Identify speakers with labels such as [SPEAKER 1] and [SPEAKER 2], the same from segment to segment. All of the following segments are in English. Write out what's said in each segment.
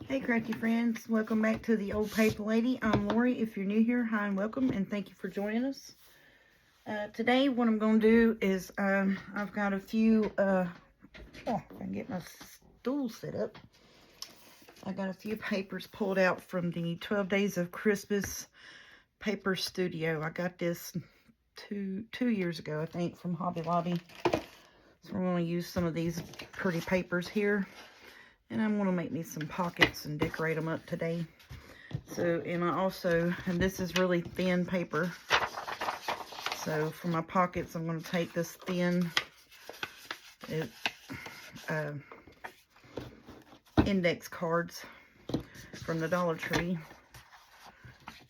[SPEAKER 1] Hey crafty friends, welcome back to the Old Paper Lady. I'm Lori. If you're new here, hi and welcome, and thank you for joining us. Today what I'm going to do is I've got a few, if I can get my stool set up. I got a few papers pulled out from the 12 Days of Christmas Paper Studio. I got this two years ago, I think, from Hobby Lobby. So we're going to use some of these pretty papers here. And I'm going to make me some pockets and decorate them up today. So, and this is really thin paper. So for my pockets, I'm going to take this thin index cards from the Dollar Tree.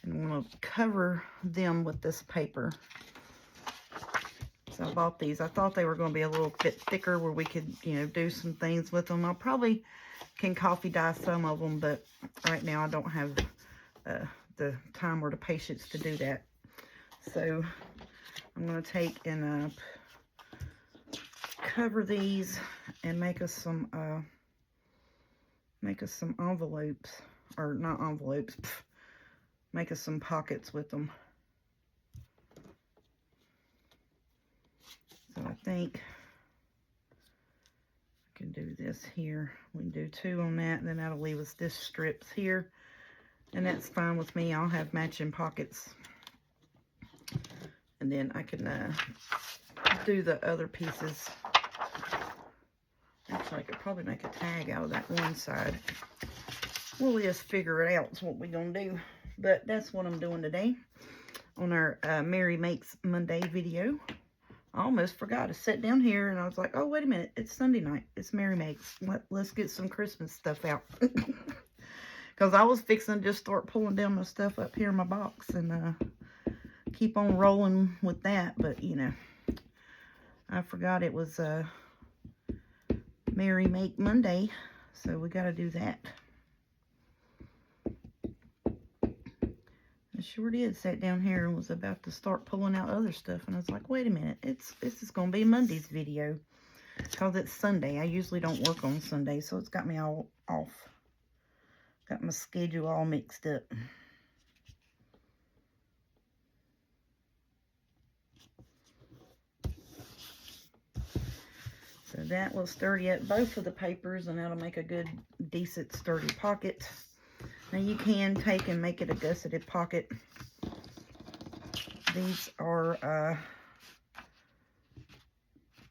[SPEAKER 1] And I'm going to cover them with this paper. So I bought these. I thought they were going to be a little bit thicker where we could, do some things with them. I probably can coffee dye some of them, but right now I don't have the time or the patience to do that. So I'm going to take and cover these and make us some envelopes, or not envelopes, make us some pockets with them. So I think I can do this here. We can do 2 on that, and then that'll leave us this strips here. And that's fine with me. I'll have matching pockets. And then I can do the other pieces. Actually, I could probably make a tag out of that one side. We'll just figure it out. It's what we're going to do. But that's what I'm doing today on our Mary Makes Monday video. I almost forgot. I sat down here and I was like, oh, wait a minute. It's Sunday night. It's Mary Makes. Let's get some Christmas stuff out. Because I was fixing to just start pulling down my stuff up here in my box and keep on rolling with that. But, I forgot it was Mary Make Monday. So we got to do that. I sure did. Sat down here and was about to start pulling out other stuff. And I was like, wait a minute. This is going to be Monday's video. Because it's Sunday. I usually don't work on Sunday. So it's got me all off. Got my schedule all mixed up. So that will sturdy up both of the papers, and that'll make a good, decent, sturdy pocket. Now you can take and make it a gusseted pocket. These are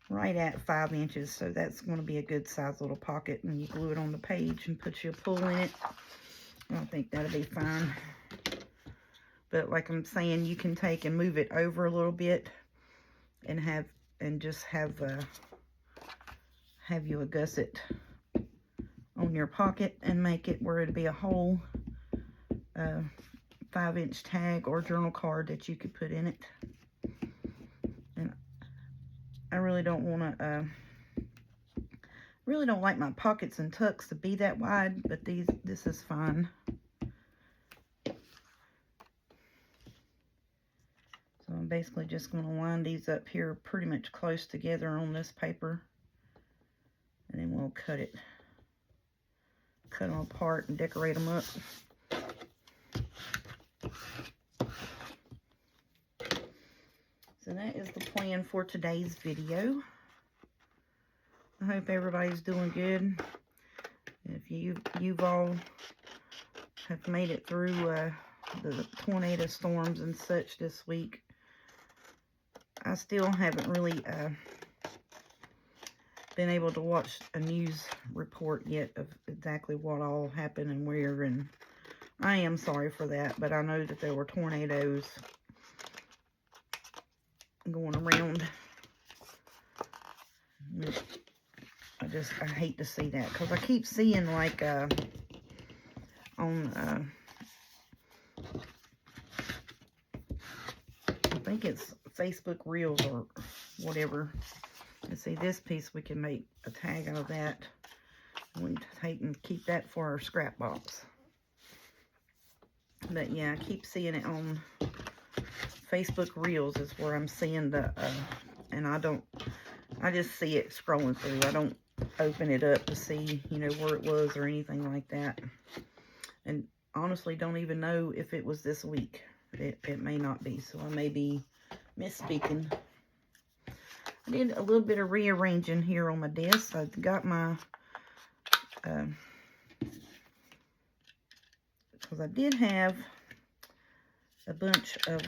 [SPEAKER 1] right at 5 inches, so that's going to be a good size little pocket. And you glue it on the page and put your pull in it. I think that'll be fine. But like I'm saying, you can take and move it over a little bit and have you a gusset on your pocket and make it where it'd be a whole 5-inch tag or journal card that you could put in it. And I really don't want to really don't like my pockets and tucks to be that wide, but this is fine. So I'm basically just going to line these up here pretty much close together on this paper, and then we'll cut them apart and decorate them up. So that is the plan for today's video. I hope everybody's doing good. If you've all have made it through the tornado storms and such this week. I still haven't really been able to watch a news report yet of exactly what all happened and where, and I am sorry for that, but I know that there were tornadoes going around. I hate to see that, because I keep seeing like on I think it's Facebook Reels or whatever. And see, this piece we can make a tag out of that. We can take and keep that for our scrap box. But yeah, I keep seeing it on Facebook Reels is where I'm seeing the and I just see it scrolling through. open it up to see, you know, where it was or anything like that. And honestly, don't even know if it was this week. It may not be, so I may be misspeaking. I did a little bit of rearranging here on my desk. I got my, because I did have a bunch of,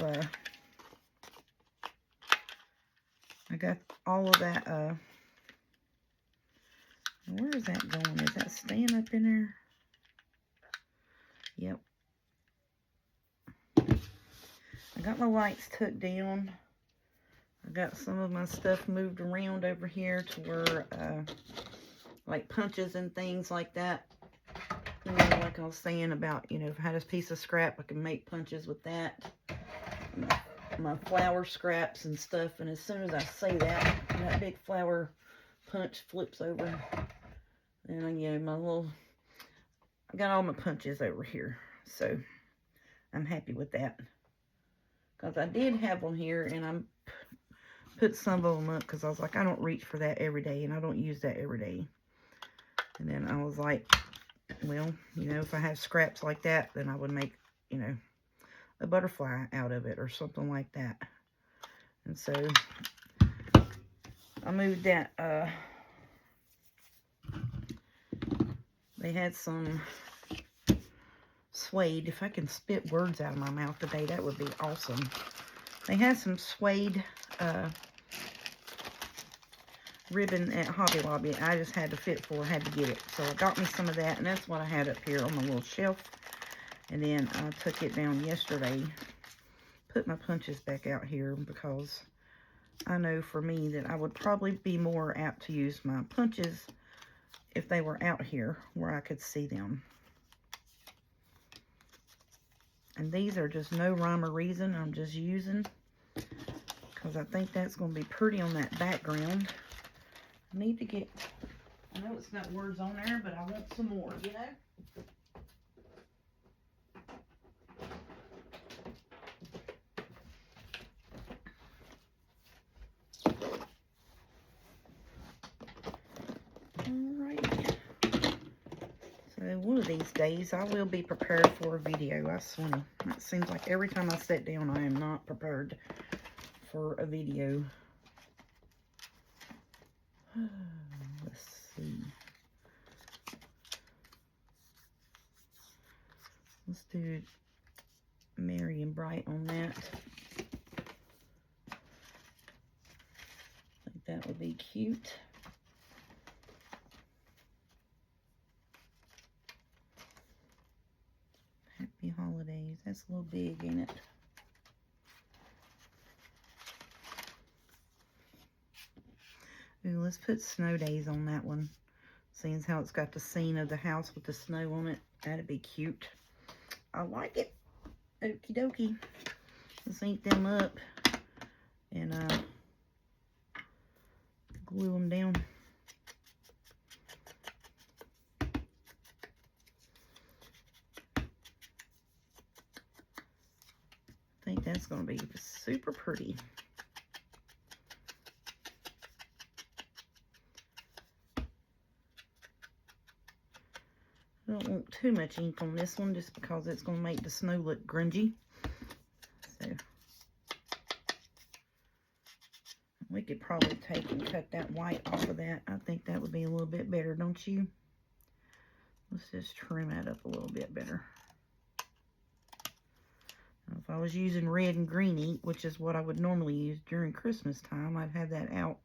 [SPEAKER 1] I got all of that, where is that going? Is that staying up in there? Yep. I got my lights tucked down. I got some of my stuff moved around over here to where, like punches and things like that. You know, like I was saying about, you know, if I had a piece of scrap, I can make punches with that. My flour scraps and stuff. And as soon as I say that, that big flour punch flips over. And, you know, I got all my punches over here. So, I'm happy with that. Because I did have one here, and I put some of them up because I was like, I don't reach for that every day, and I don't use that every day. And then I was like, well, you know, if I have scraps like that, then I would make, you know, a butterfly out of it or something like that. And so, I moved that, they had some suede. If I can spit words out of my mouth today, that would be awesome. They had some suede ribbon at Hobby Lobby. I just had to had to get it. So I got me some of that, and that's what I had up here on my little shelf. And then I took it down yesterday, put my punches back out here, because I know for me that I would probably be more apt to use my punches if they were out here where I could see them. And these are just no rhyme or reason. I'm just using because I think that's going to be pretty on that background. I need to get, I know it's got words on there, but I want some more, you know? Alright. So one of these days I will be prepared for a video, I swear. It seems like every time I sit down I am not prepared for a video. Let's see. Let's do Merry and Bright on that. I think that would be cute. Happy Holidays. That's a little big, ain't it? Ooh, let's put Snow Days on that one. Seeing as how it's got the scene of the house with the snow on it. That'd be cute. I like it. Okie dokie. Let's ink them up and glue them down. I think that's going to be super pretty. I don't want too much ink on this one just because it's going to make the snow look grungy. So we could probably take and cut that white off of that. I think that would be a little bit better, don't you? Let's just trim that up a little bit better. Now, if I was using red and green ink, which is what I would normally use during Christmas time, I'd have that out.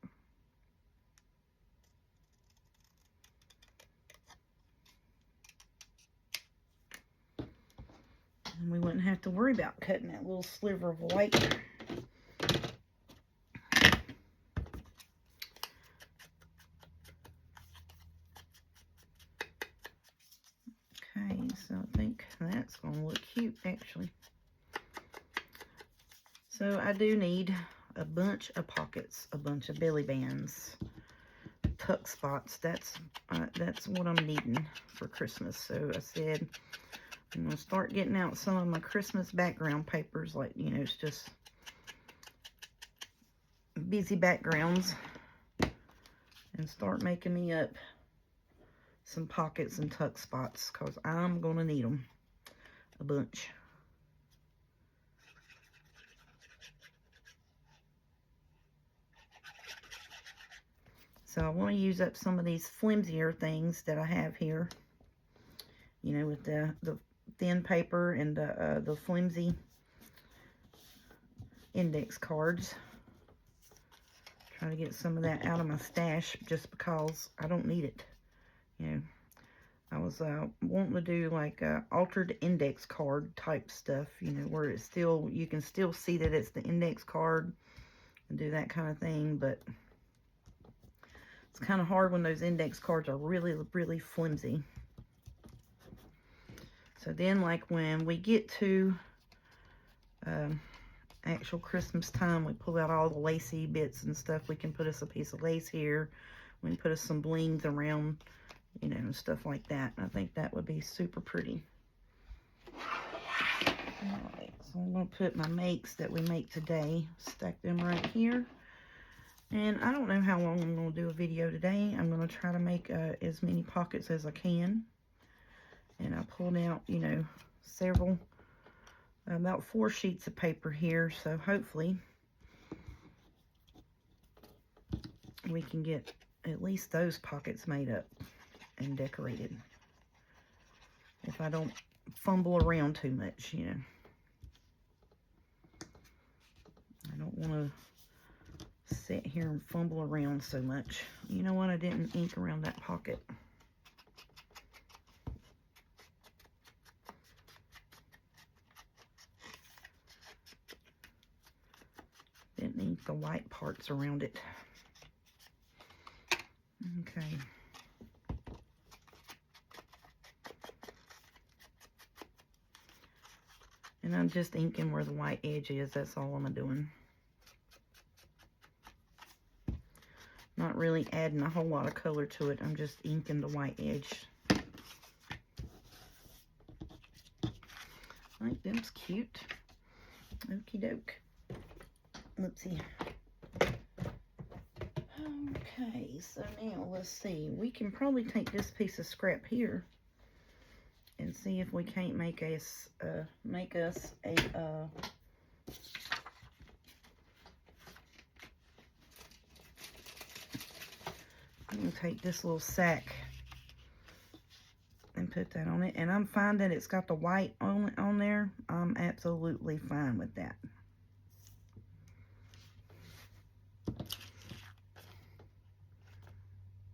[SPEAKER 1] And we wouldn't have to worry about cutting that little sliver of white. Okay, so I think that's going to look cute, actually. So I do need a bunch of pockets, a bunch of belly bands, tuck spots. That's what I'm needing for Christmas. So I said I'm going to start getting out some of my Christmas background papers, like, you know, it's just busy backgrounds. and start making me up some pockets and tuck spots, because I'm going to need them a bunch. So I want to use up some of these flimsier things that I have here. You know, with the thin paper and the flimsy index cards. Try to get some of that out of my stash just because I don't need it. You know, I was wanting to do like altered index card type stuff, you know, where it's still, you can still see that it's the index card and do that kind of thing, but it's kind of hard when those index cards are really, really flimsy. So then, like when we get to actual Christmas time, we pull out all the lacy bits and stuff. We can put us a piece of lace here. We can put us some blings around, you know, stuff like that. I think that would be super pretty. Alright, so I'm going to put my makes that we make today, stack them right here. And I don't know how long I'm going to do a video today. I'm going to try to make as many pockets as I can. And I pulled out, you know, several, about 4 sheets of paper here. So hopefully we can get at least those pockets made up and decorated. If I don't fumble around too much, you know. I don't want to sit here and fumble around so much. You know what? I didn't ink around that pocket. Didn't ink the white parts around it. Okay. And I'm just inking where the white edge is. That's all I'm doing. Not really adding a whole lot of color to it. I'm just inking the white edge. I think them's cute. Okie doke. Let's see. Okay, so now let's see. We can probably take this piece of scrap here and see if we can't make us a I'm going to take this little sack and put that on it. And I'm fine that it's got the white on there. I'm absolutely fine with that.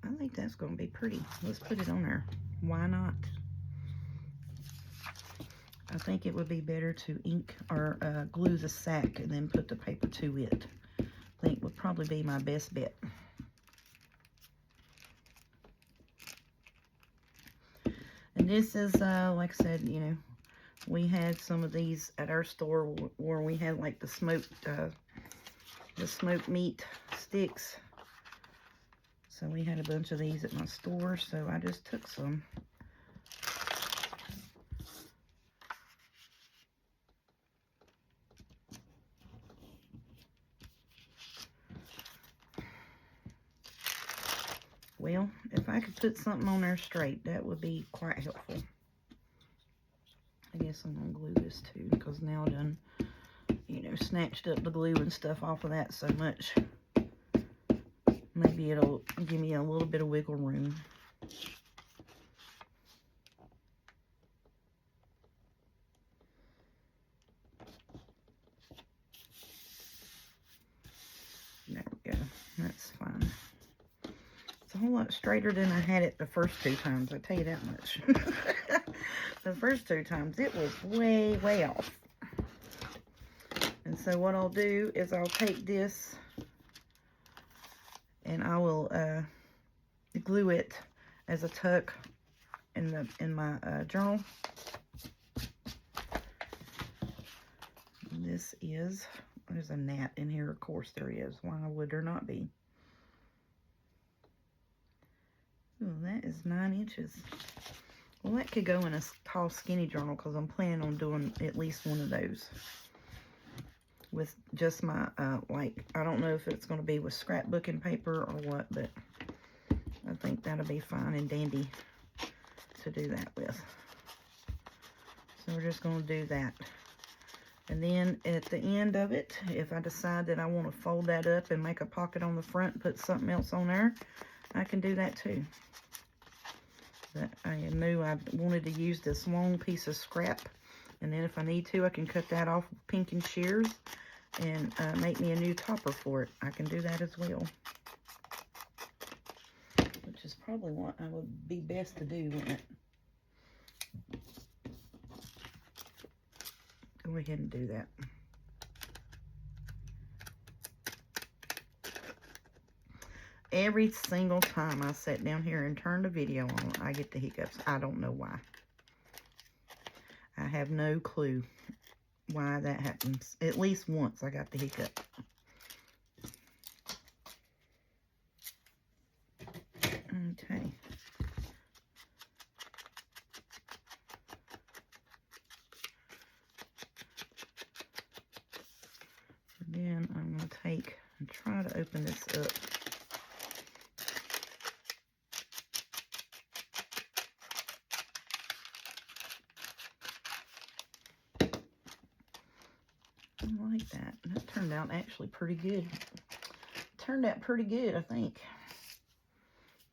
[SPEAKER 1] I think that's going to be pretty. Let's put it on there. Why not? I think it would be better to ink or glue the sack and then put the paper to it. I think would probably be my best bet. And this is, like I said, you know, we had some of these at our store where we had like the smoked meat sticks. So we had a bunch of these at my store, so I just took some. Well, if I could put something on there straight, that would be quite helpful. I guess I'm going to glue this too, because now I done, you know, snatched up the glue and stuff off of that so much. Maybe it'll give me a little bit of wiggle room. There we go. That's fine. It's a whole lot straighter than I had it the first 2 times, I tell you that much. The first 2 times, it was way, way off. And so what I'll do is I'll take this and I will glue it as a tuck in my journal. And this is, there's a gnat in here, of course there is. Why would there not be? Ooh, that is 9 inches. Well, that could go in a tall, skinny journal because I'm planning on doing at least one of those with just my, like, I don't know if it's going to be with scrapbooking paper or what, but I think that'll be fine and dandy to do that with. So we're just going to do that. And then at the end of it, if I decide that I want to fold that up and make a pocket on the front and put something else on there, I can do that too. But I knew I wanted to use this long piece of scrap. And then if I need to, I can cut that off with pinking shears and make me a new topper for it. I can do that as well. Which is probably what I would be best to do, wouldn't it? Go ahead and do that. Every single time I sit down here and turn the video on, I get the hiccups. I don't know why. I have no clue why that happens. At least once I got the hiccup. Okay. Then I'm going to take and try to open this up. I like that. That turned out actually pretty good. Turned out pretty good, I think.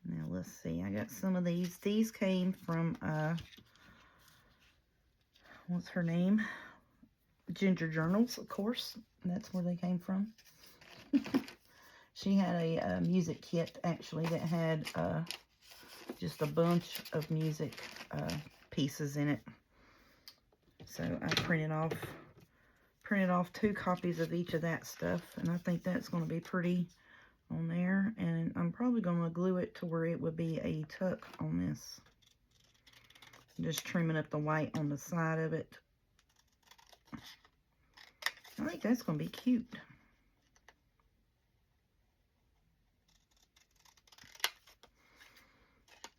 [SPEAKER 1] Now let's see. I got some of these. These came from what's her name? Ginger Journals, of course. That's where they came from. She had a music kit actually that had just a bunch of music pieces in it. So I printed off 2 copies of each of that stuff, and I think that's going to be pretty on there. And I'm probably going to glue it to where it would be a tuck on this. Just trimming up the white on the side of it. I think that's going to be cute.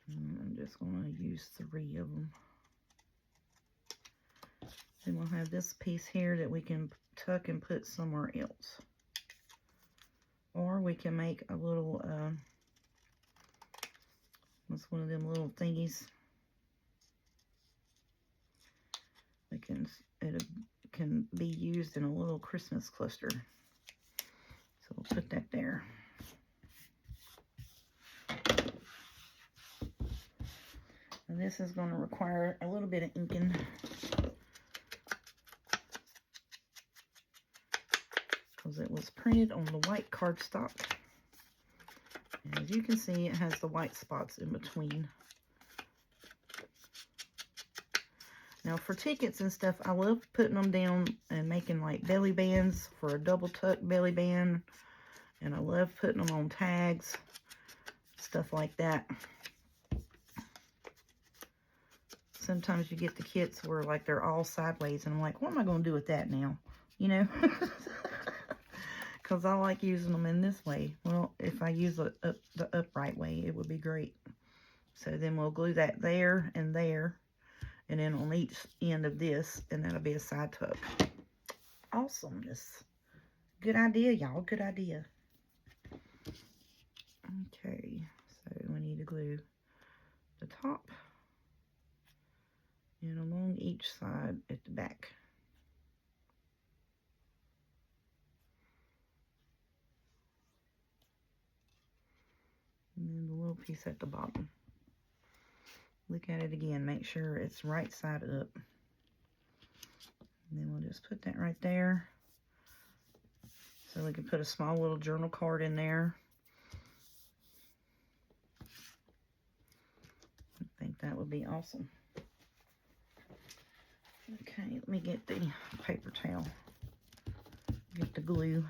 [SPEAKER 1] And I'm just going to use 3 of them. Then we'll have this piece here that we can tuck and put somewhere else. Or we can make a little, what's one of them little thingies? It can be used in a little Christmas cluster. So we'll put that there. And this is going to require a little bit of inking. Because it was printed on the white cardstock. And as you can see, it has the white spots in between. Now for tickets and stuff, I love putting them down and making like belly bands for a double tuck belly band. And I love putting them on tags, stuff like that. Sometimes you get the kits where like they're all sideways and I'm like, what am I going to do with that now? You know? Because I like using them in this way. Well, if I use the upright way, it would be great. So then we'll glue that there and there. And then on each end of this, and that'll be a side tuck. Awesomeness. Good idea, y'all. Good idea. Okay, so we need to glue the top and along each side at the back. And then the little piece at the bottom. Look at it again, make sure it's right side up. And then we'll just put that right there. So we can put a small little journal card in there. I think that would be awesome. Okay, let me get the paper towel. Get the glue.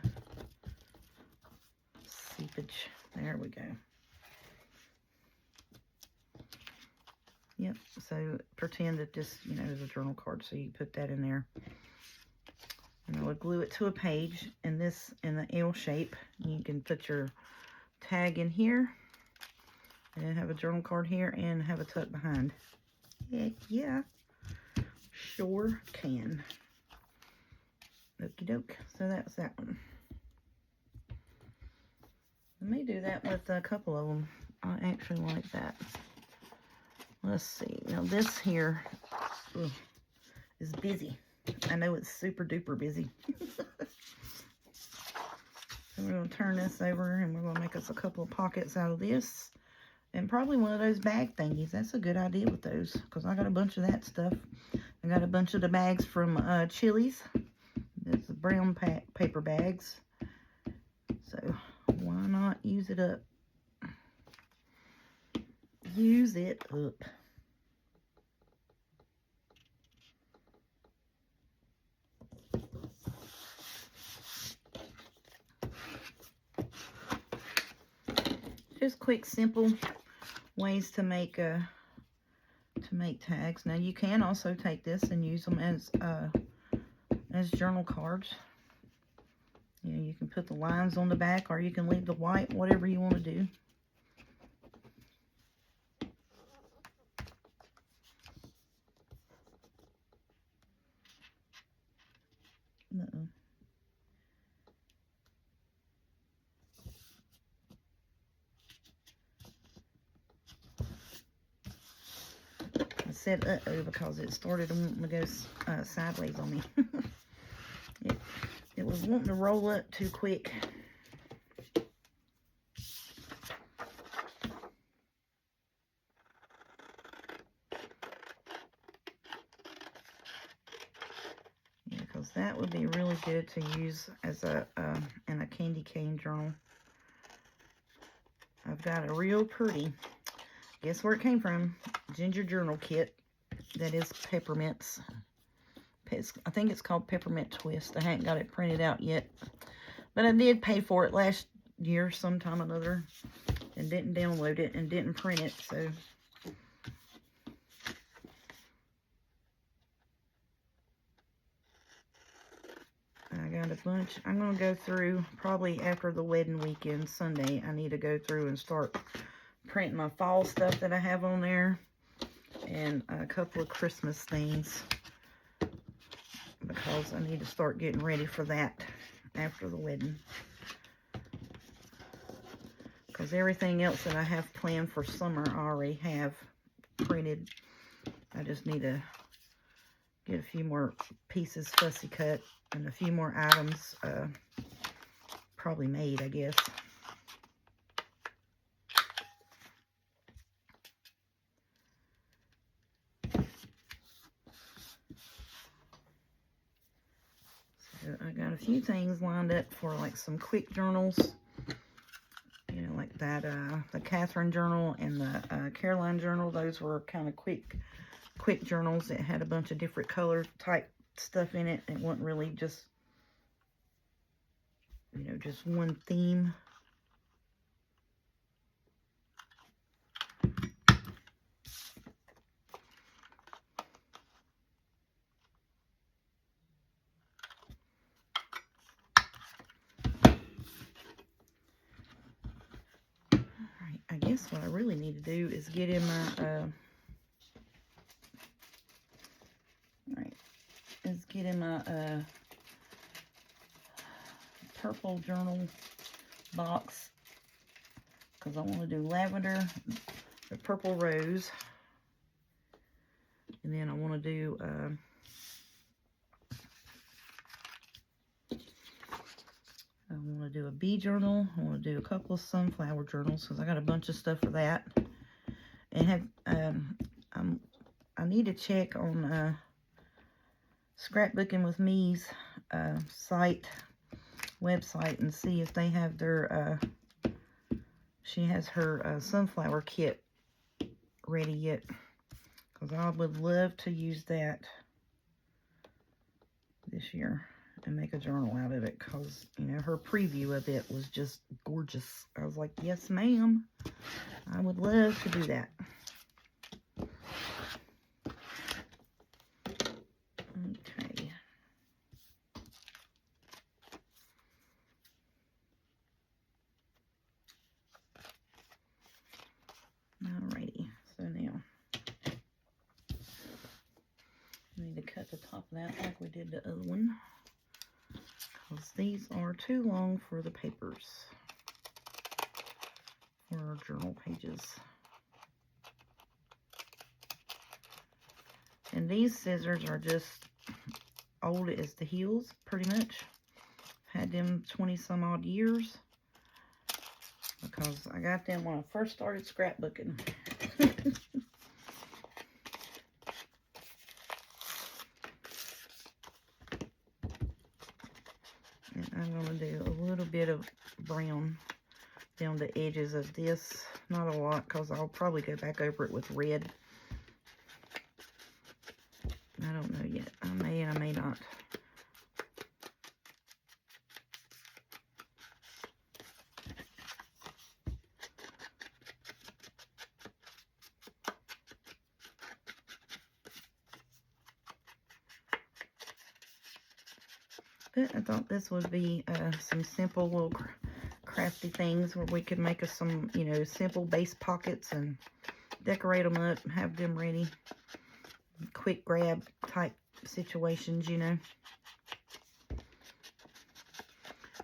[SPEAKER 1] Seepage. There we go. Yep, so pretend that this, you know, is a journal card, so you put that in there. And I would glue it to a page, and this in the L shape. You can put your tag in here, and have a journal card here, and have a tuck behind. Heck yeah, sure can. Okie doke, so that's that one. Let me do that with a couple of them. I actually like that. Let's see. Now this here is busy. I know it's super duper busy. So we're going to turn this over and we're going to make us a couple of pockets out of this. And probably one of those bag thingies. That's a good idea with those, because I got a bunch of that stuff. I got a bunch of the bags from Chili's. It's the brown paper bags. So why not use it up? Use it up. Just quick, simple ways to make tags. Now you can also take this and use them as journal cards. You know, you can put the lines on the back, or you can leave the white, whatever you want to do. Uh-oh. I said uh-oh because it started wanting to go sideways on me. It was wanting to roll up too quick. Yeah, because that would be really good to use as in a candy cane journal. I've got a real pretty, guess where it came from, ginger journal kit that is peppermints. I think it's called Peppermint Twist. I haven't got it printed out yet, but I did pay for it last year sometime or another and didn't download it and didn't print it, so I got a bunch. I'm going to go through probably after the wedding weekend Sunday. I need to go through and start printing my fall stuff that I have on there and a couple of Christmas things, because I need to start getting ready for that after the wedding. Because everything else that I have planned for summer I already have printed. I just need to get a few more pieces fussy cut and a few more items probably made, I guess. I got a few things lined up for like some quick journals, you know, like that the Catherine journal and the Caroline journal. Those were kind of quick journals that had a bunch of different color type stuff in it. It wasn't really just, you know, just one theme. I guess what I really need to do is get in my purple journal box, because I want to do lavender, the purple rose, and then I want to do a bee journal. I want to do a couple of sunflower journals, because I got a bunch of stuff for that. And have I need to check on Scrapbooking with Me's website and see if they have their she has her sunflower kit ready yet, because I would love to use that this year and make a journal out of it, because, you know, her preview of it was just gorgeous. I was like, yes ma'am, I would love to do that. Okay. Alrighty, so now I need to cut the top of that like we did the other one, because these are too long for the papers. Where are journal pages? And these scissors are just old as the hills, pretty much. Had them 20 some odd years because I got them when I first started scrapbooking. And I'm going to do a little bit of brown down the edges of this. Not a lot because I'll probably go back over it with red. I don't know yet. I may and I may not. But I thought this would be some simple little crafty things where we could make us some, you know, simple base pockets and decorate them up, have them ready. Quick grab type situations, you know.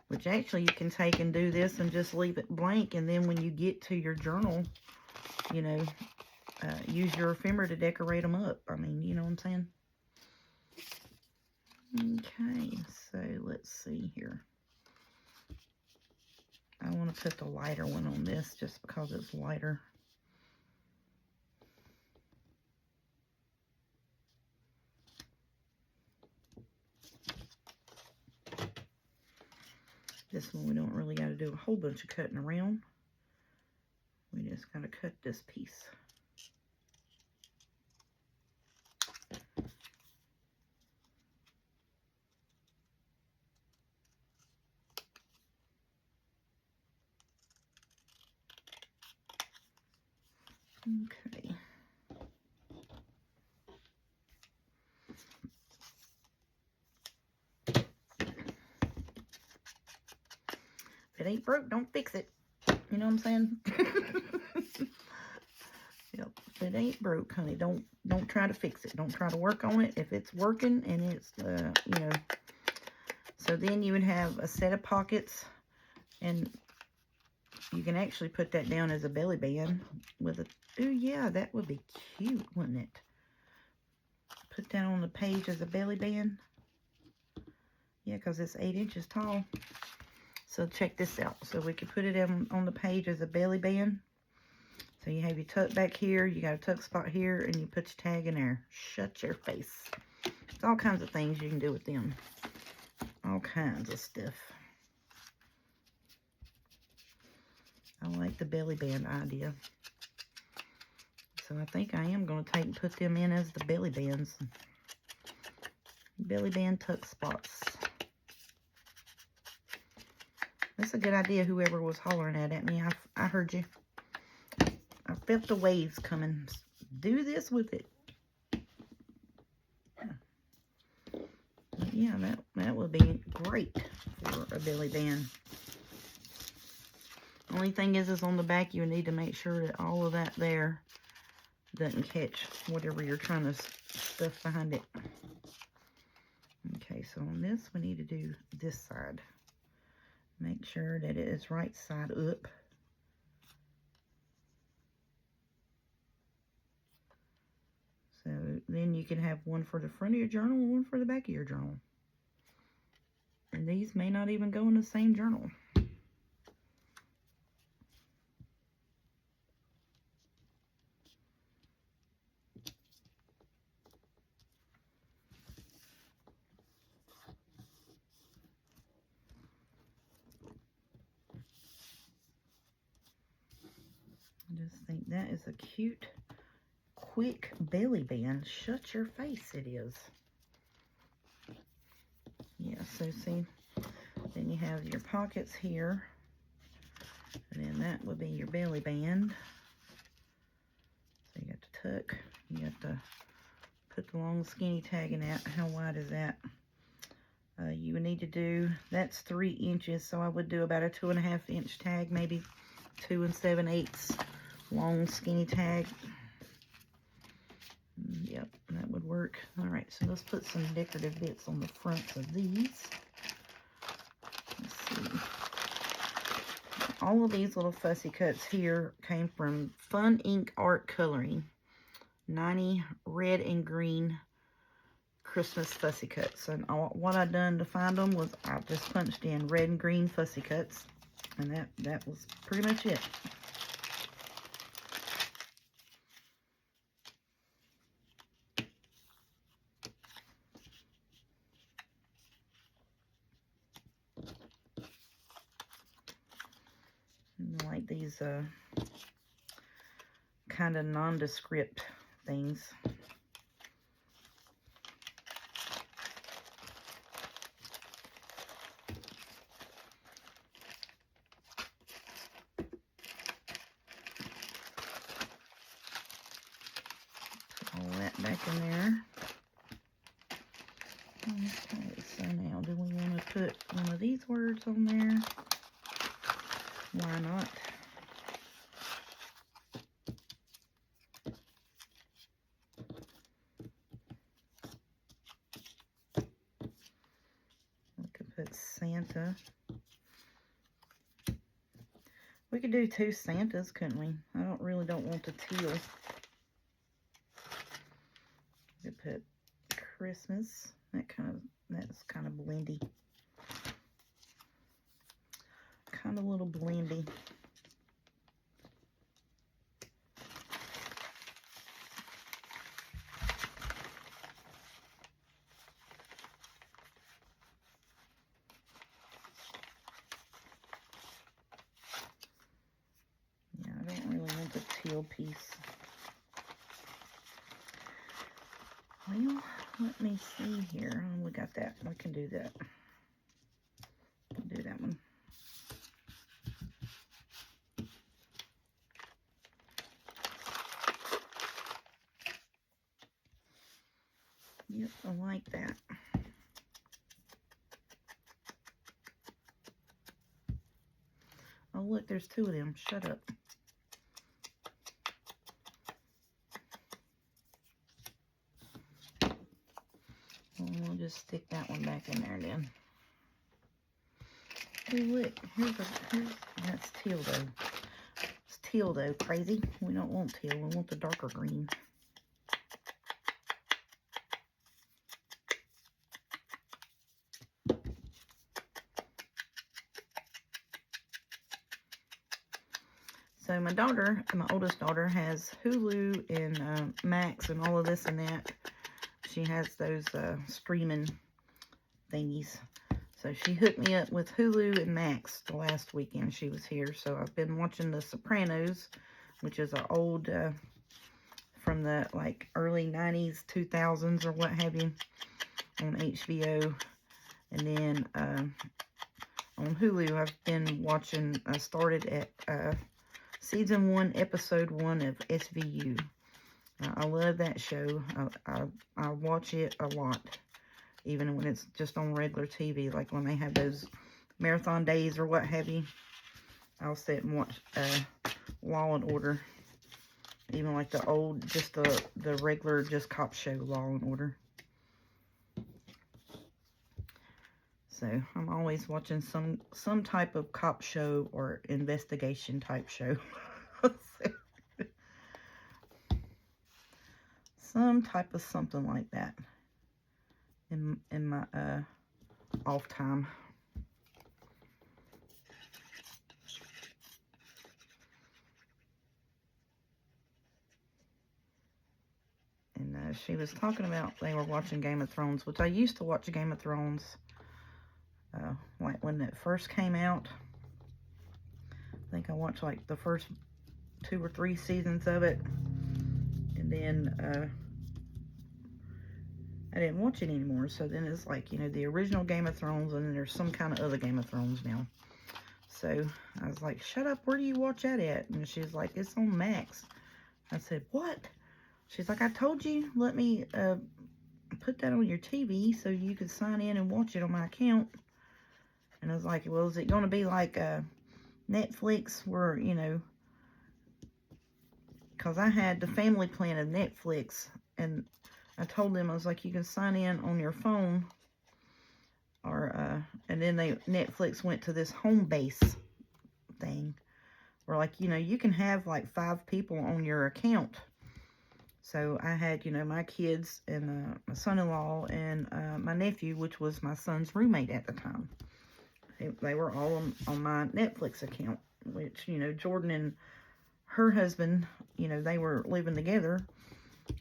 [SPEAKER 1] Which actually you can take and do this and just leave it blank, and then when you get to your journal, you know, use your ephemera to decorate them up. I mean, you know what I'm saying? Okay, so let's see here. I want to put the lighter one on this just because it's lighter. This one we don't really got to do a whole bunch of cutting around. We just got to cut this piece. Okay. If it ain't broke, don't fix it. You know what I'm saying? Yep. If it ain't broke, honey, don't try to fix it. Don't try to work on it. If it's working and it's, you know. So then you would have a set of pockets, and you can actually put that down as a belly band with a, oh yeah, that would be cute, wouldn't it? Put that on the page as a belly band. Yeah, because it's 8 inches tall. So check this out. So we could put it on the page as a belly band. So you have your tuck back here, you got a tuck spot here, and you put your tag in there. Shut your face. There's all kinds of things you can do with them. All kinds of stuff. I like the belly band idea. So I think I am going to take and put them in as the belly bands. Belly band tuck spots. That's a good idea, whoever was hollering at me. I heard you. I felt the waves coming. Do this with it. But yeah, that would be great for a belly band. Only thing is on the back, you need to make sure that all of that there doesn't catch whatever you're trying to stuff behind it. Okay, so on this, we need to do this side. Make sure that it is right side up. So then you can have one for the front of your journal and one for the back of your journal. And these may not even go in the same journal. I just think that is a cute, quick belly band. Shut your face, it is. Yeah, so see, then you have your pockets here. And then that would be your belly band. So you got the tuck. You got to put the long skinny tag in that. How wide is that? You would need to do, that's 3 inches. So I would do about a 2.5 inch tag, maybe 2 7/8 long skinny tag. Yep, that would work. All right, so let's put some decorative bits on the fronts of these. Let's see. all of these little fussy cuts here came from Fun Ink Art Coloring. 90 red and green Christmas fussy cuts. And what I done to find them was I just punched in red and green fussy cuts. And that was pretty much it. And I like these kind of nondescript things. All that back in there. Okay, so now do we want to put one of these words on there? Why not? We could put Santa. We could do 2 Santas, couldn't we? I really don't want the teal. We could put Christmas. That's kind of blendy. Kind of a little blendy. Yeah, I don't really want the teal piece. Well, let me see here. Oh, we got that. We can do that. We'll do that one. Yep, I like that. Oh, look, there's 2 of them. Shut up. We'll just stick that one back in there then. Oh, look, that's teal though. It's teal though, crazy. We don't want teal, we want the darker green. So my daughter, my oldest daughter, has Hulu and Max and all of this and that. She has those streaming thingies. So she hooked me up with Hulu and Max the last weekend she was here. So I've been watching The Sopranos, which is an old, from the like early 90s, 2000s or what have you, on HBO. And then on Hulu, I've been watching, I started at Season 1, Episode 1 of SVU. I love that show. I watch it a lot, even when it's just on regular TV, like when they have those marathon days or what have you. I'll sit and watch Law and Order, even like the old, just the regular, just cop show, Law and Order. So I'm always watching some type of cop show or investigation type show. Some type of something like that in my off time. And she was talking about they were watching Game of Thrones, which I used to watch Game of Thrones like when it first came out. I think I watched like the first 2 or 3 seasons of it, and then I didn't watch it anymore. So then it's like, you know, the original Game of Thrones, and then there's some kind of other Game of Thrones now. So I was like, shut up, where do you watch that at? And she's like, it's on Max. I said, what? She's like, I told you, let me put that on your TV so you could sign in and watch it on my account. And I was like, well, is it going to be like Netflix where, you know, because I had the family plan of Netflix, and I told them, I was like, you can sign in on your phone, or and then Netflix went to this home base thing. Where, like, you know, you can have, like, 5 people on your account. So I had, you know, my kids and my son-in-law and my nephew, which was my son's roommate at the time. They were all on my Netflix account, which, you know, Jordan and her husband, you know, they were living together.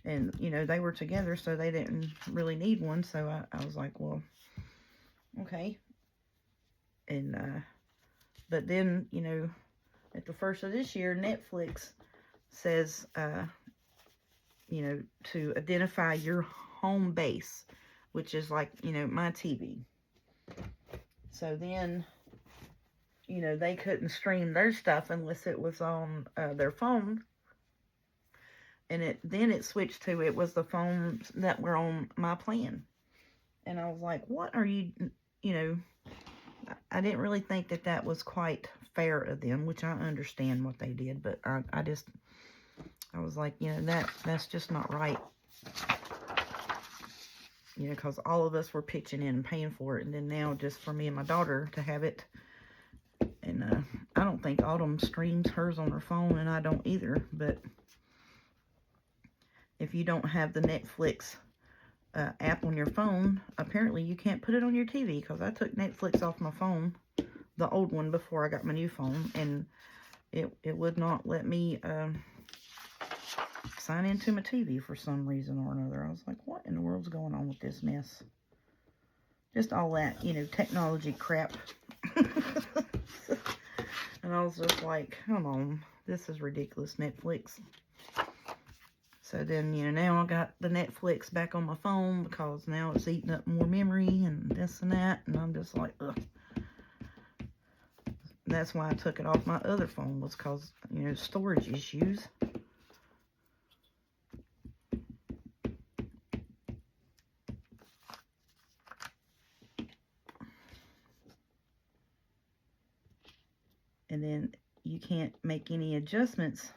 [SPEAKER 1] And, you know, they were together, so they didn't really need one. So I was like, well, okay. And, but then, you know, at the first of this year, Netflix says, you know, to identify your home base, which is like, you know, my TV. So then, you know, they couldn't stream their stuff unless it was on their phone. And then it switched to, it was the phones that were on my plan. And I was like, what are you, you know, I didn't really think that was quite fair of them, which I understand what they did, but I was like, you know, that's just not right. You know, because all of us were pitching in and paying for it, and then now just for me and my daughter to have it. And I don't think Autumn streams hers on her phone, and I don't either, but if you don't have the Netflix app on your phone, apparently you can't put it on your TV, because I took Netflix off my phone, the old one, before I got my new phone, and it would not let me sign into my TV for some reason or another. I was like, what in the world's going on with this mess? Just all that, you know, technology crap. And I was just like, come on, this is ridiculous, Netflix. So then, you know, now I got the Netflix back on my phone because now it's eating up more memory and this and that. And I'm just like, ugh. That's why I took it off my other phone, was because, you know, storage issues. And then you can't make any adjustments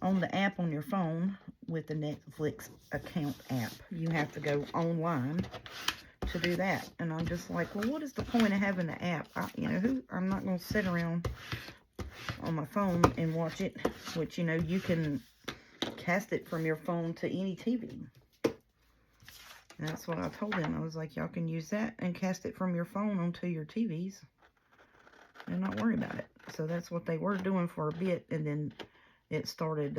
[SPEAKER 1] on the app on your phone with the Netflix account app. You have to go online to do that. And I'm just like, well, what is the point of having the app? I'm not going to sit around on my phone and watch it, which, you know, you can cast it from your phone to any TV. And that's what I told them. I was like, y'all can use that and cast it from your phone onto your TVs and not worry about it. So that's what they were doing for a bit, and then it started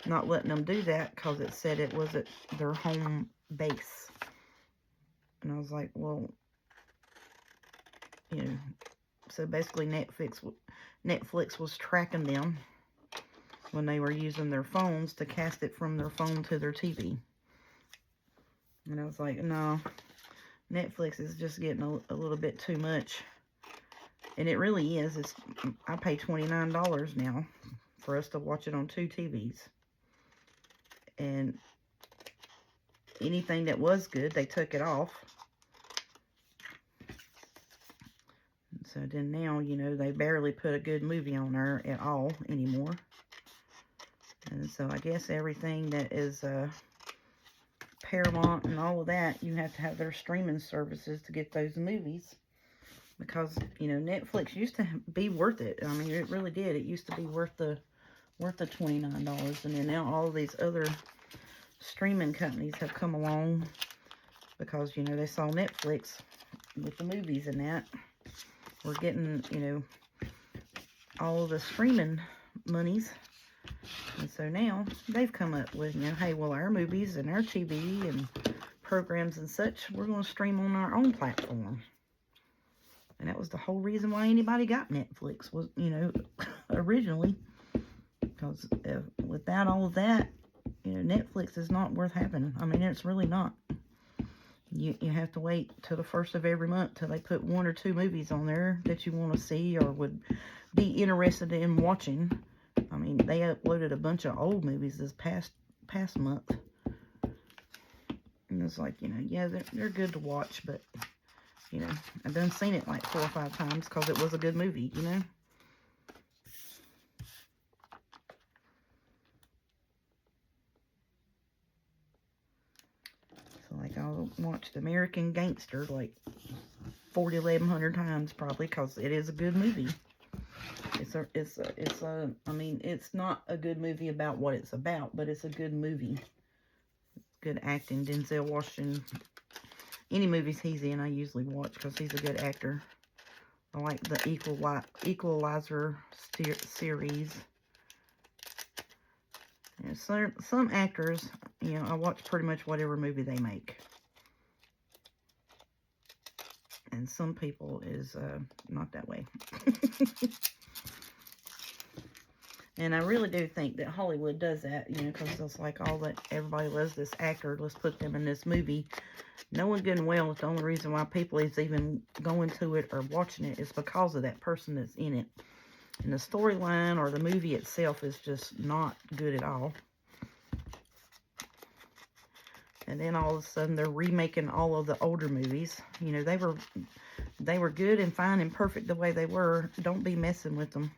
[SPEAKER 1] not letting them do that because it said it wasn't their home base. And I was like, well, you know, so basically Netflix was tracking them when they were using their phones to cast it from their phone to their TV. And I was like, no, Netflix is just getting a little bit too much. And it really is. I pay $29 now for us to watch it on 2 TVs. And anything that was good, they took it off. And so then now, you know, they barely put a good movie on there at all anymore. And so I guess everything that is Paramount and all of that, you have to have their streaming services to get those movies. Because, you know, Netflix used to be worth it. I mean, it really did. It used to be worth the $29. And then now all of these other streaming companies have come along because, you know, they saw Netflix with the movies and that. We're getting, you know, all of the streaming monies. And so now they've come up with, you know, hey, well, our movies and our TV and programs and such, we're going to stream on our own platform. And that was the whole reason why anybody got Netflix, was, you know, originally. Because without all of that, you know, Netflix is not worth having. I mean, it's really not. You have to wait till the first of every month till they put 1 or 2 movies on there that you want to see or would be interested in watching. I mean, they uploaded a bunch of old movies this past month. And it's like, you know, yeah, they're good to watch, but, you know, I've done seen it like 4 or 5 times because it was a good movie, you know. So, like, I'll watch The American Gangster like 1,100 times probably because it is a good movie. I mean, it's not a good movie about what it's about, but it's a good movie. Good acting. Denzel Washington. Any movies he's in, I usually watch because he's a good actor. I like the Equalizer series. And some actors, you know, I watch pretty much whatever movie they make. And some people is not that way. And I really do think that Hollywood does that, you know, because it's like all that everybody loves this actor. Let's put them in this movie. Knowing good and well, it's the only reason why people is even going to it or watching it is because of that person that's in it. And the storyline or the movie itself is just not good at all. And then all of a sudden they're remaking all of the older movies. You know, they were good and fine and perfect the way they were. Don't be messing with them,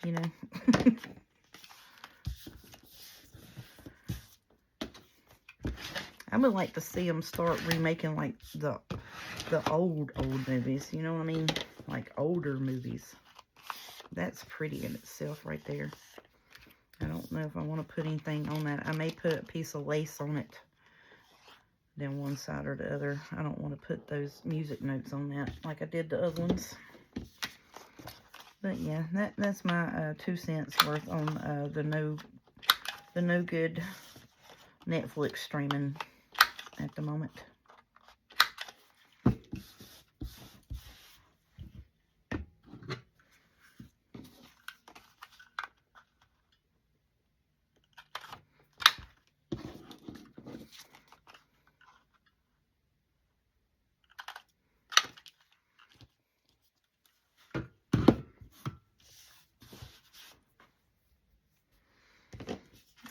[SPEAKER 1] you know. I would like to see them start remaking like the old movies, you know what I mean? Like older movies. That's pretty in itself right there. I don't know if I want to put anything on that. I may put a piece of lace on it. Then one side or the other. I don't want to put those music notes on that like I did the other ones. But yeah, that's my 2 cents worth on the no good Netflix streaming at the moment.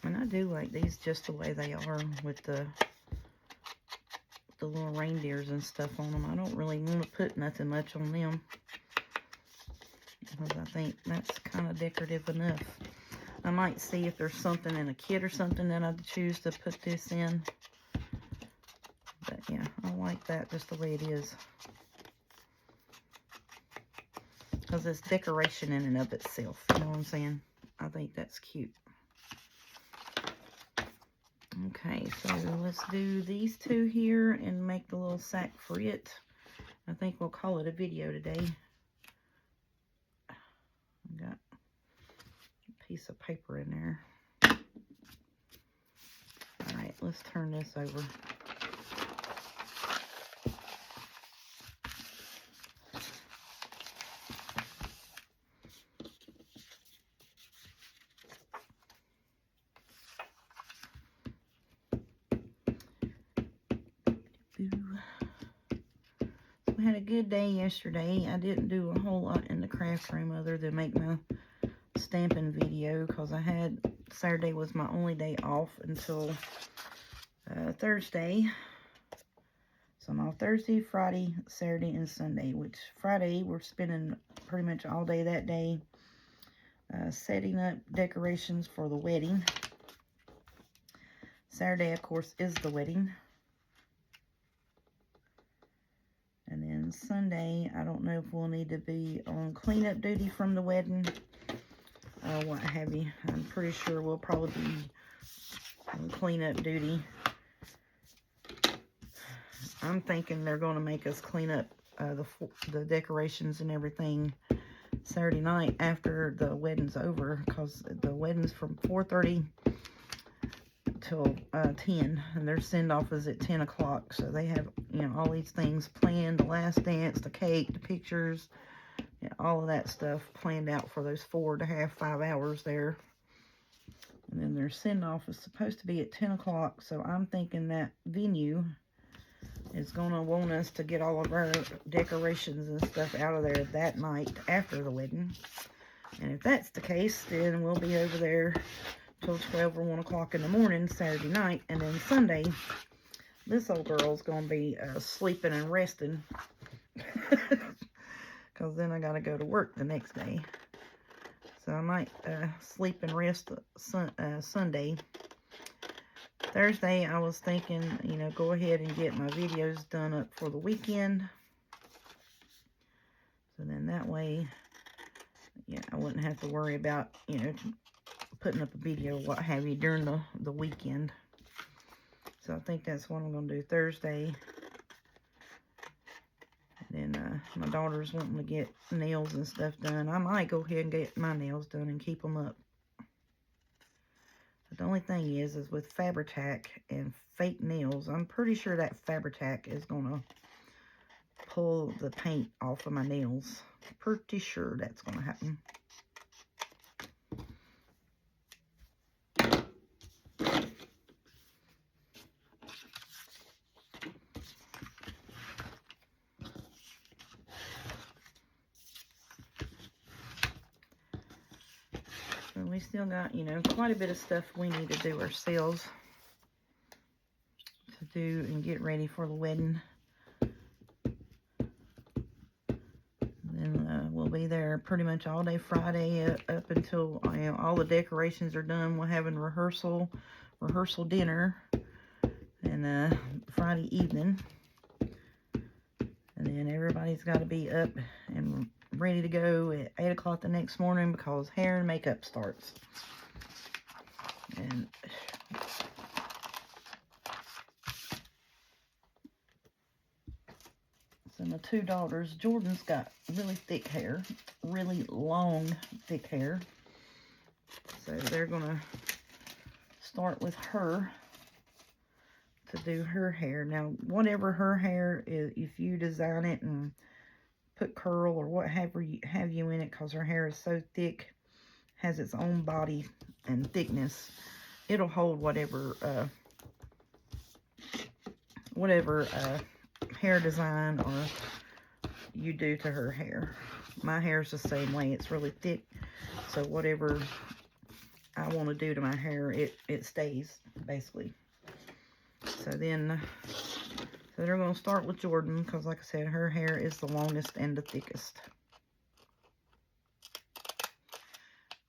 [SPEAKER 1] And I do like these just the way they are with the little reindeers and stuff on them. I don't really want to put nothing much on them, because I think that's kind of decorative enough. I might see if there's something in a kit or something that I'd choose to put this in. But yeah, I like that just the way it is. Because it's decoration in and of itself. You know what I'm saying? I think that's cute. Okay, so let's do these 2 here and make the little sack for it. I think we'll call it a video today. I got a piece of paper in there. Alright, let's turn this over. We had a good day yesterday. I didn't do a whole lot in the craft room other than make my stamping video, because Saturday was my only day off until Thursday. So I'm off Thursday, Friday, Saturday, and Sunday, which Friday we're spending pretty much all day that day setting up decorations for the wedding. Saturday, of course, is the wedding. And then Sunday, I don't know if we'll need to be on cleanup duty from the wedding or what have you. I'm pretty sure we'll probably be on cleanup duty. I'm thinking they're going to make us clean up the decorations and everything Saturday night after the wedding's over, because the wedding's from 4:30 till 10, and their send-off is at 10 o'clock, so they have, you know, all these things planned, the last dance, the cake, the pictures, yeah, all of that stuff planned out for those 4.5, 5 hours there. And then their send-off is supposed to be at 10 o'clock, so I'm thinking that venue is going to want us to get all of our decorations and stuff out of there that night after the wedding. And if that's the case, then we'll be over there till 12 or 1 o'clock in the morning Saturday night. And then Sunday, this old girl's going to be sleeping and resting, because then I got to go to work the next day. So I might sleep and rest Sunday. Thursday, I was thinking, you know, go ahead and get my videos done up for the weekend. So then that way, yeah, I wouldn't have to worry about, you know, putting up a video or what have you during the weekend. So I think that's what I'm going to do Thursday. And then my daughter's wanting to get nails and stuff done. I might go ahead and get my nails done and keep them up. But the only thing is with Fabri-Tac and fake nails, I'm pretty sure that Fabri-Tac is going to pull the paint off of my nails. Pretty sure that's going to happen. And we still got, you know, quite a bit of stuff we need to do ourselves to do and get ready for the wedding. And we'll be there pretty much all day Friday up until, you know, all the decorations are done. We're having rehearsal dinner, and Friday evening. And then everybody's got to be up and ready to go at 8 o'clock the next morning because hair and makeup starts. And so my two daughters, Jordan's got really thick hair, really long, thick hair. So they're going to start with her to do her hair. Now, whatever her hair is, if you design it and put curl or what have you in it, because her hair is so thick, has its own body and thickness, it'll hold whatever hair design or you do to her hair. My hair's the same way. It's really thick, so whatever I want to do to my hair, it stays, basically. So then, so they're going to start with Jordan, because like I said, her hair is the longest and the thickest.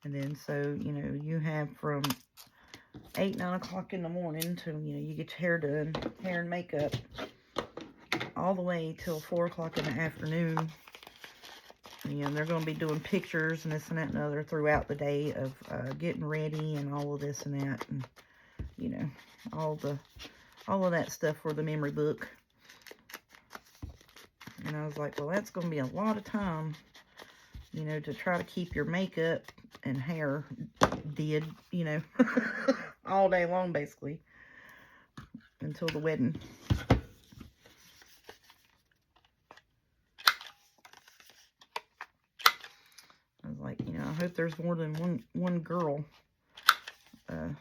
[SPEAKER 1] And then, so, you know, you have from 8, 9 o'clock in the morning till, you know, you get your hair done, hair and makeup, all the way till 4 o'clock in the afternoon. And, you know, they're going to be doing pictures and this and that and other throughout the day of getting ready and all of this and that. And, you know, all of that stuff for the memory book. And I was like, well, that's going to be a lot of time, you know, to try to keep your makeup and hair did, you know, all day long, basically, until the wedding. I was like, you know, I hope there's more than one girl, or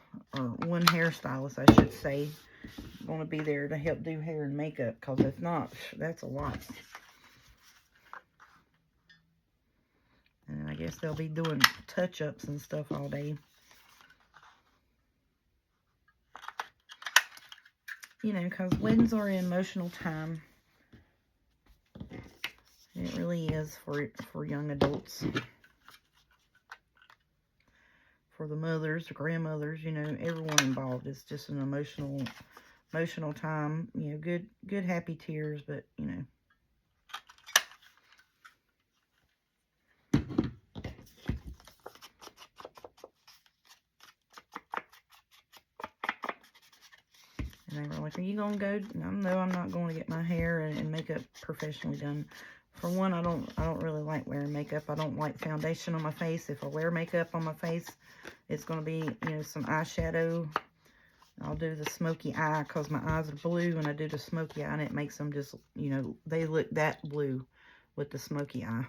[SPEAKER 1] one hairstylist, I should say, going to be there to help do hair and makeup, because if not, that's a lot. And I guess they'll be doing touch-ups and stuff all day. You know, because weddings are an emotional time. It really is for young adults. For the mothers, the grandmothers, you know, everyone involved. It's just an emotional time. You know, good happy tears, but, you know. And they were like, are you going to go? No, I'm not going to get my hair and makeup professionally done. For one, I don't really like wearing makeup. I don't like foundation on my face. If I wear makeup on my face, it's going to be, you know, some eyeshadow. I'll do the smoky eye because my eyes are blue, and I do the smoky eye, and it makes them just, you know, they look that blue with the smoky eye.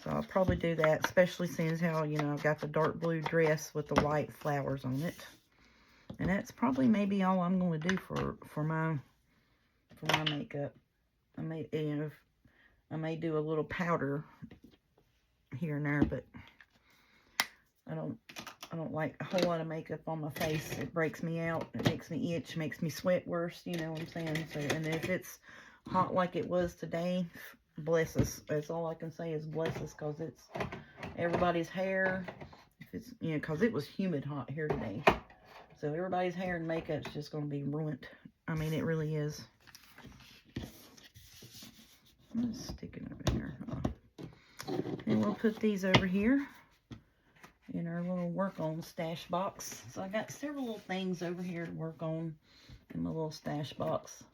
[SPEAKER 1] So I'll probably do that, especially since how, you know, I've got the dark blue dress with the white flowers on it. And that's probably maybe all I'm going to do for my makeup. I may, you know, I may do a little powder here and there, but I don't like a whole lot of makeup on my face. It breaks me out. It makes me itch, makes me sweat worse, you know what I'm saying? So, and if it's hot like it was today, bless us. That's all I can say is bless us, because it's everybody's hair. If it's, you know, because it was humid hot here today. So everybody's hair and makeup's just going to be ruined. I mean, it really is. I'm just sticking over here. And we'll put these over here in our little work on stash box. So I got several little things over here to work on in my little stash box.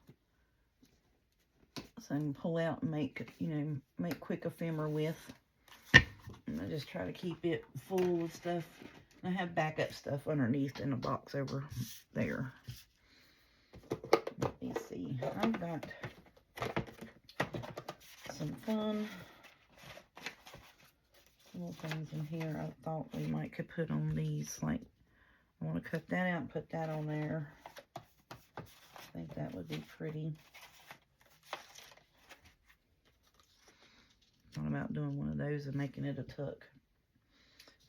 [SPEAKER 1] So I can pull out and make, you know, make quick ephemera with. And I just try to keep it full of stuff. I have backup stuff underneath in a box over there. Let me see. I've got some fun little things in here I thought we might could put on these. Like, I want to cut that out and put that on there. I think that would be pretty. Thought about doing one of those and making it a tuck.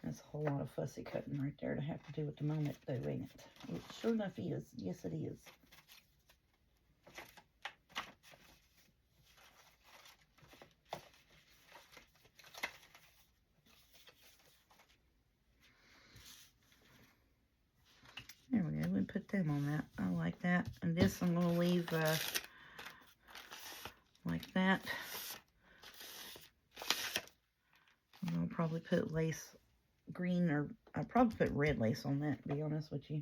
[SPEAKER 1] That's a whole lot of fussy cutting right there to have to do at the moment, though, ain't it? It sure enough is. Yes, it is. There we go. We put them on that. I like that. And this I'm going to leave like that. I'm going to probably put lace green, or I'll probably put red lace on that, to be honest with you.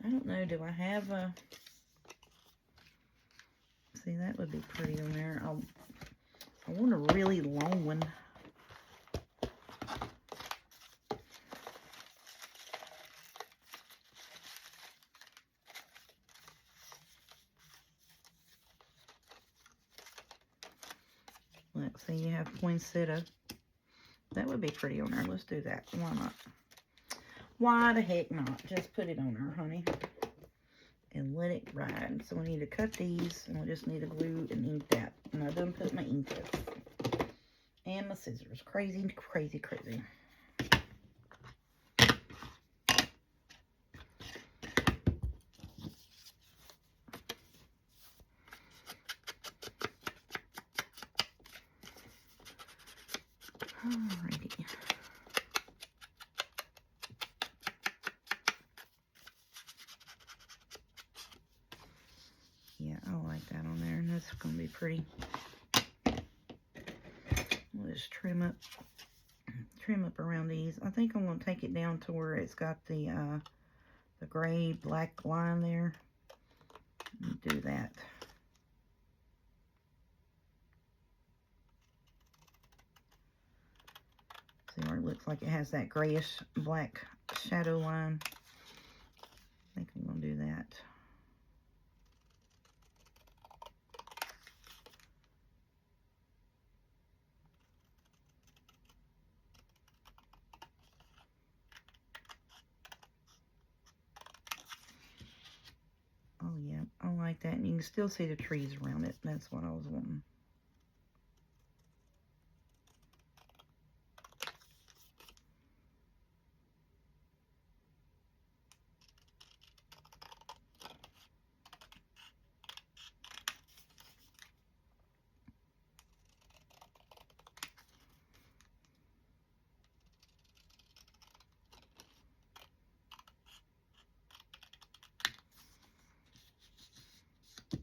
[SPEAKER 1] I don't know. Do I have a... See, that would be pretty on there. I want a really long one. Let's see, you have poinsettia. That would be pretty on there. Let's do that. Why not? Why the heck not? Just put it on there, honey. And let it ride. So we need to cut these, and we just need to glue and ink that. And I done put my ink up. And my scissors. Crazy, crazy, crazy. Alrighty. Yeah, I like that on there, and that's going to be pretty. We'll just trim up around these. I think I'm going to take it down to where it's got the gray black line there. Do that. See where it looks like it has that grayish black shadow line. I think I'm going to do that. Oh yeah, I like that. And you can still see the trees around it. That's what I was wanting.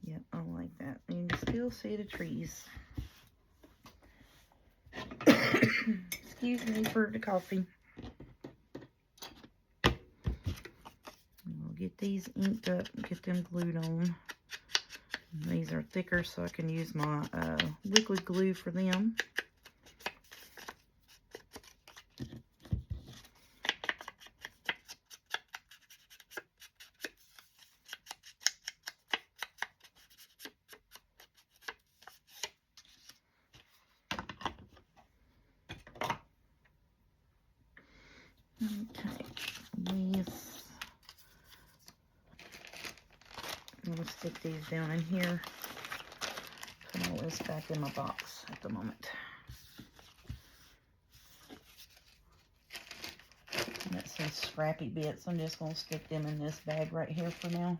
[SPEAKER 1] Yep, I like that. And you can still see the trees. Excuse me for the coffee. We'll get these inked up and get them glued on. And these are thicker, so I can use my liquid glue for them. Okay, these, I'm going to stick these down in here. Put all this back in my box at the moment. Got some scrappy bits. I'm just going to stick them in this bag right here for now.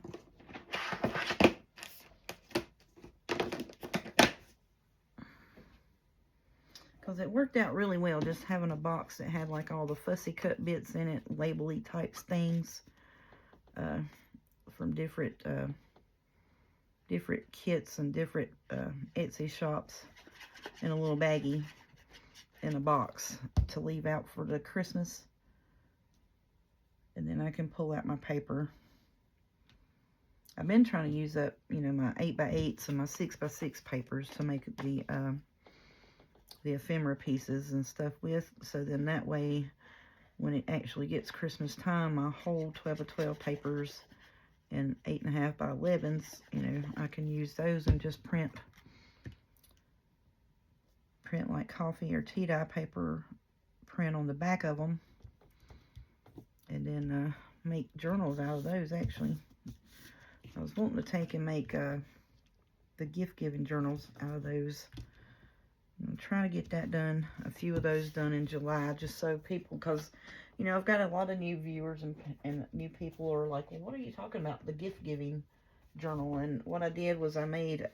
[SPEAKER 1] Because it worked out really well just having a box that had like all the fussy cut bits in it, label-y types things from different kits and different Etsy shops. in a little baggie in a box to leave out for the Christmas. And then I can pull out my paper. I've been trying to use up, you know, my 8x8s and my 6x6 papers to make the ephemera pieces and stuff with. So then that way, when it actually gets Christmas time, my whole 12 of 12 papers and 8.5 by 11s, you know, I can use those and just print like coffee or tea dye paper, print on the back of them, and then make journals out of those. Actually, I was wanting to take and make the gift giving journals out of those. I'm trying to get that done, a few of those done in July, just so people, because, you know, I've got a lot of new viewers and new people are like, well, what are you talking about, the gift giving journal? And what I did was I made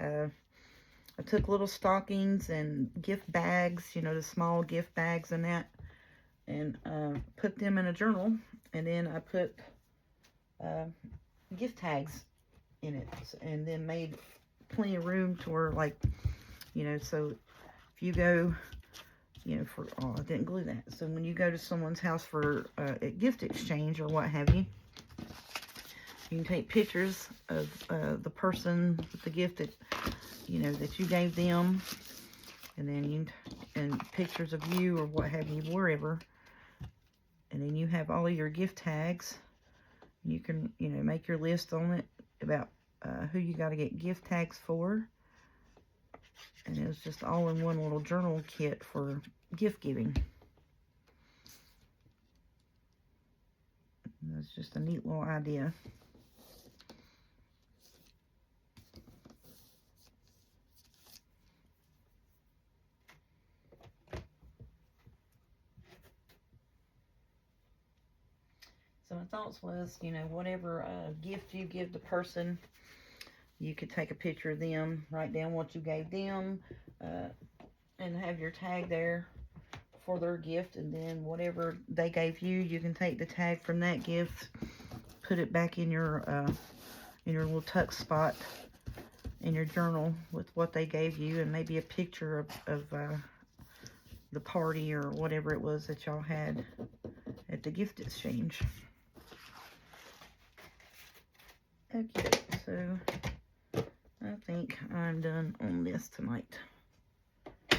[SPEAKER 1] I took little stockings and gift bags, you know, the small gift bags and that, and put them in a journal. And then I put gift tags in it, and then made plenty of room to where, like, you know, so if you go, you know, for, oh, I didn't glue that. So when you go to someone's house for a gift exchange or what have you, you can take pictures of the person with the gift that, you know, that you gave them, and then and pictures of you or what have you, wherever. And then you have all of your gift tags. You can, you know, make your list on it about who you got to get gift tags for. And it was just all in one little journal kit for gift giving. That's just a neat little idea. So my thoughts was, you know, whatever gift you give the person, you could take a picture of them, write down what you gave them, and have your tag there for their gift. And then whatever they gave you, you can take the tag from that gift, put it back in your little tuck spot in your journal with what they gave you, and maybe a picture of the party or whatever it was that y'all had at the gift exchange. Okay, so I think I'm done on this tonight. I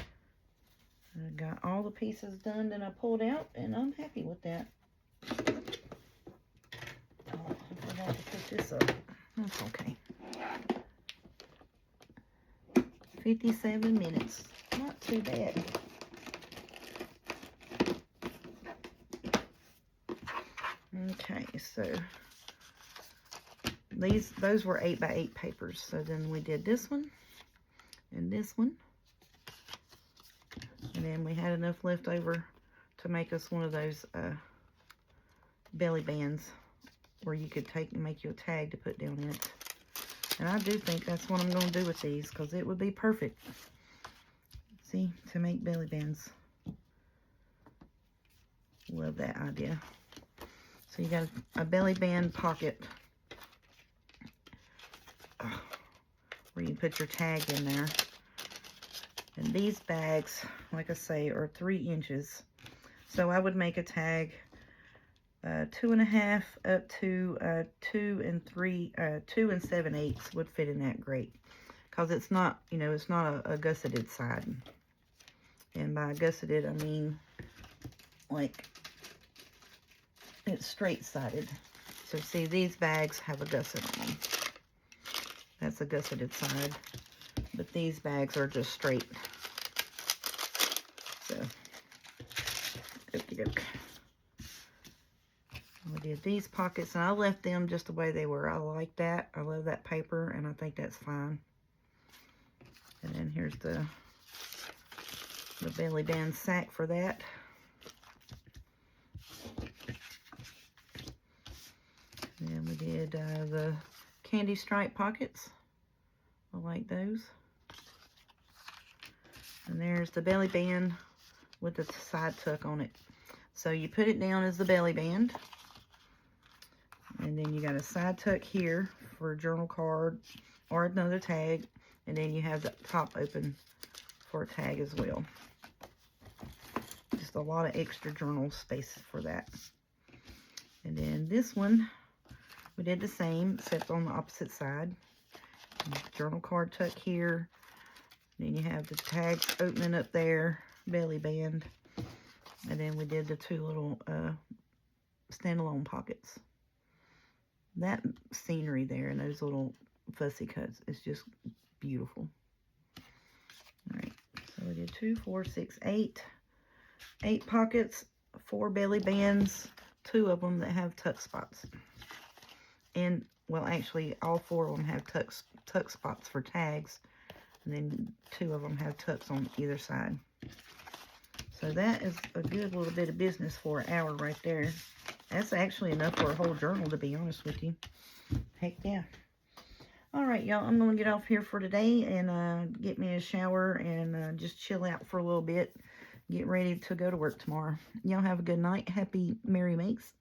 [SPEAKER 1] got all the pieces done that I pulled out, and I'm happy with that. Oh, I forgot to put this up. That's okay. 57 minutes. Not too bad. Okay, so those were 8x8 papers. So then we did this one and this one. And then we had enough left over to make us one of those belly bands where you could take and make you a tag to put down in it. And I do think that's what I'm going to do with these, because it would be perfect, see, to make belly bands. Love that idea. So you got a belly band pocket where you put your tag in there. And these bags, like I say, are 3 inches. So I would make a tag 2.5 up to 2 7/8 would fit in that great, because it's not, you know, it's not a gusseted side. And by gusseted I mean like it's straight sided. So see, these bags have a gusset on them. That's a gusseted side, but these bags are just straight. So okie doke. I did these pockets, and I left them just the way they were. I like that. I love that paper, and I think that's fine. And then here's the belly band sack for that. And then we did the candy stripe pockets. I like those. And there's the belly band with the side tuck on it. So you put it down as the belly band. And then you got a side tuck here for a journal card or another tag. And then you have the top open for a tag as well. Just a lot of extra journal space for that. And then this one, we did the same, except on the opposite side. Journal card tuck here. Then you have the tags opening up there, belly band. And then we did the two little standalone pockets. That scenery there and those little fussy cuts is just beautiful. Alright, so we did 2, 4, 6, 8. 8 pockets, 4 belly bands, 2 of them that have tuck spots. And, well, actually, all 4 of them have tuck spots for tags. And then 2 of them have tucks on either side. So that is a good little bit of business for an hour right there. That's actually enough for a whole journal, to be honest with you. Heck yeah. Alright, y'all, I'm going to get off here for today and get me a shower and just chill out for a little bit. Get ready to go to work tomorrow. Y'all have a good night. Happy Merry Makes.